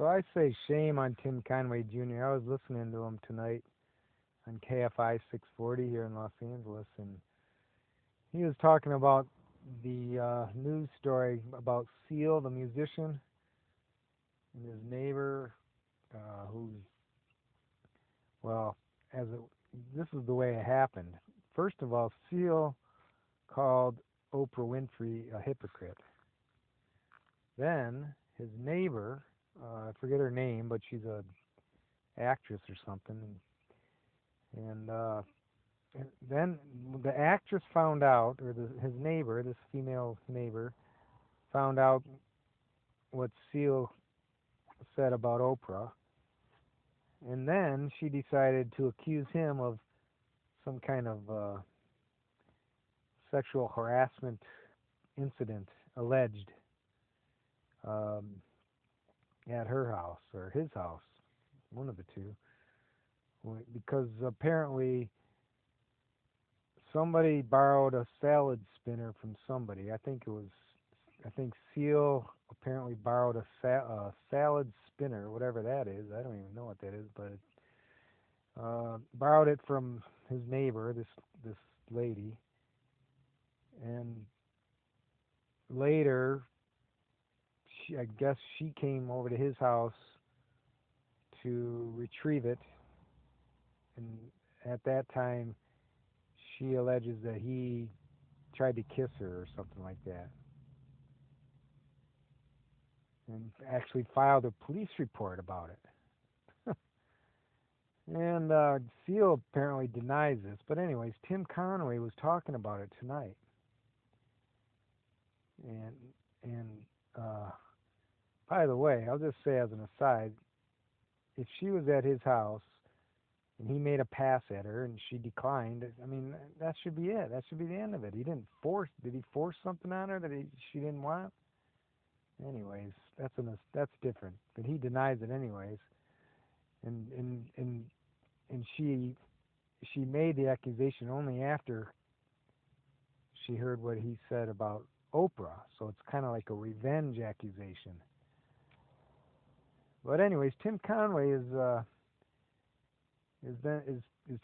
So I say shame on Tim Conway Jr. I was listening to him tonight on KFI 640 here in Los Angeles, and he was talking about the news story about Seal, the musician, and his neighbor, who's, well, this is the way it happened. First of all, Seal called Oprah Winfrey a hypocrite. Then his neighbor, I forget her name, but she's a actress or something, and then the actress found out, or his neighbor, this female neighbor, found out what Seal said about Oprah, and then she decided to accuse him of some kind of sexual harassment incident, alleged, um, at her house or his house, one of the two, because apparently somebody borrowed a salad spinner from somebody. I think Seal apparently borrowed a salad spinner, whatever that is. I don't even know what that is, but borrowed it from his neighbor, this lady, and later, I guess she came over to his house to retrieve it, and at that time, she alleges that he tried to kiss her or something like that, and actually filed a police report about it. And Seal apparently denies this, but anyways, Tim Conway was talking about it tonight, and uh, by the way, I'll just say as an aside, if she was at his house and he made a pass at her and she declined, I mean, that should be it. That should be the end of it. He didn't force. Did he force something on her that she didn't want? Anyways, that's different. But he denies it anyways, and she made the accusation only after she heard what he said about Oprah. So it's kind of like a revenge accusation. But anyways, Tim Conway is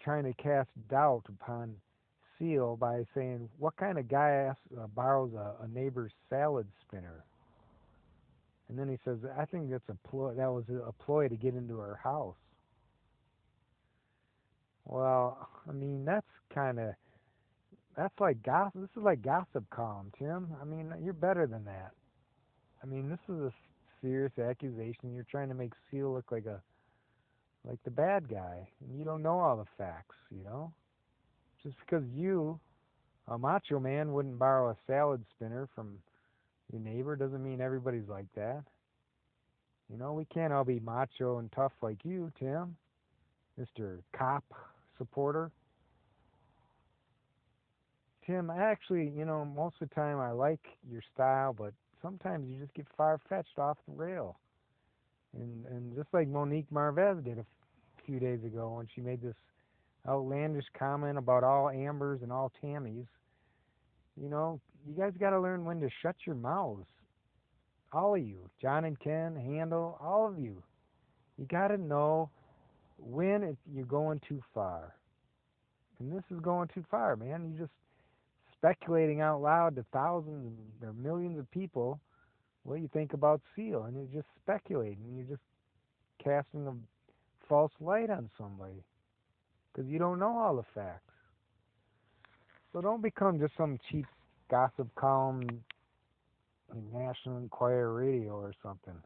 trying to cast doubt upon Seal by saying, "What kind of guy borrows a neighbor's salad spinner?" And then he says, "I think that's a ploy. That was a ploy to get into her house." Well, I mean, that's like gossip. This is like gossip column, Tim. I mean, you're better than that. I mean, this is a serious accusation. You're trying to make Seal look like the bad guy, and you don't know all the facts. Just because you, a macho man, wouldn't borrow a salad spinner from your neighbor doesn't mean everybody's like that. We can't all be macho and tough like you, Tim, Mr. Cop supporter. Tim, actually, most of the time I like your style, but sometimes you just get far-fetched off the rail. And just like Monique Marvez did a few days ago when she made this outlandish comment about all Ambers and all Tammys, you guys got to learn when to shut your mouths. All of you, John and Ken, Handel, all of you. You got to know when you're going too far. And this is going too far, man. You're just speculating out loud to thousands or millions of people what you think about Seal. And you're just speculating. You're just casting a false light on somebody because you don't know all the facts. So don't become just some cheap gossip column in National Enquirer Radio or something.